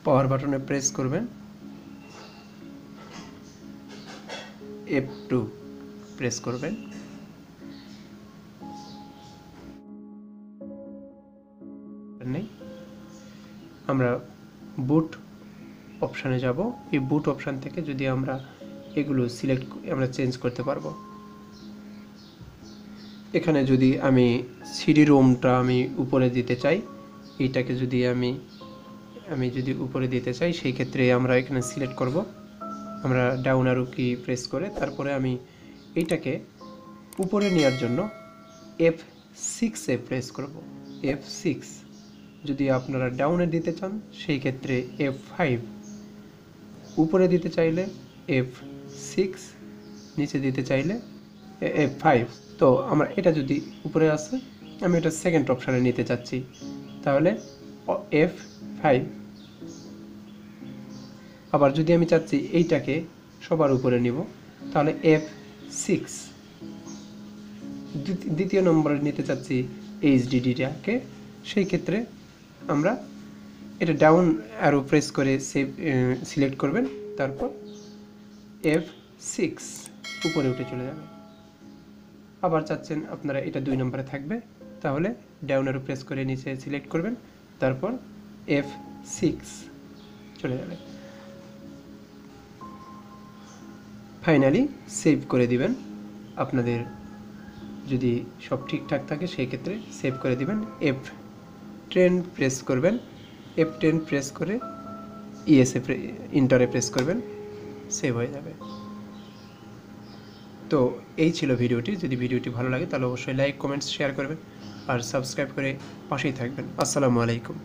পাওয়ার বাটনে প্রেস করবেন, F2 press করবেন। আমরা বুট অপশানে যাব। এই বুট অপশান থেকে যদি আমরা এগুলো সিলেক্ট আমরা চেঞ্জ করতে পারবো। এখানে যদি আমি সিডি রোমটা আমি উপরে দিতে চাই, এইটাকে যদি আমি যদি উপরে দিতে চাই, সেই ক্ষেত্রে আমরা এখানে সিলেক্ট করব। আমরা ডাউন অ্যারো কি প্রেস করে তারপরে আমি এইটাকে উপরে নেওয়ার জন্য F6 প্রেস করব। F6 যদি আপনারা ডাউনে দিতে চান সেই ক্ষেত্রে F5, উপরে দিতে চাইলে F6, নিচে দিতে চাইলে F5। তো আমরা এটা যদি উপরে আসে, আমি এটা সেকেন্ড অপশানে নিতে চাচ্ছি, তাহলে F5। আবার যদি আমি চাচ্ছি এইটাকে সবার উপরে নিব, তাহলে F6। দ্বিতীয় নম্বরে নিতে চাচ্ছি HDDটাকে, সেই ক্ষেত্রে আমরা এটা ডাউন অ্যারো প্রেস করে সিলেক্ট করবেন, তারপর F6 উপরে উঠে চলে যাবে। আবার চাচ্ছেন আপনারা এটা 2 নম্বরে থাকবে, তাহলে ডাউন অ্যারো প্রেস করে নিচে সিলেক্ট করবেন, তারপর F6 চলে যাবে। ফাইনালি সেভ করে দিবেন। আপনাদের যদি সব ঠিকঠাক থাকে সেই ক্ষেত্রে সেভ করে দিবেন। F10 প্রেস করবেন, F10 প্রেস করে ইন্টারে প্রেস করবেন, সেভ হয়ে যাবে। তো এই ছিল ভিডিওটি। যদি ভিডিওটি ভালো লাগে তাহলে অবশ্যই লাইক, কমেন্টস, শেয়ার করবেন আর সাবস্ক্রাইব করে পাশেই থাকবেন। আসসালামু আলাইকুম।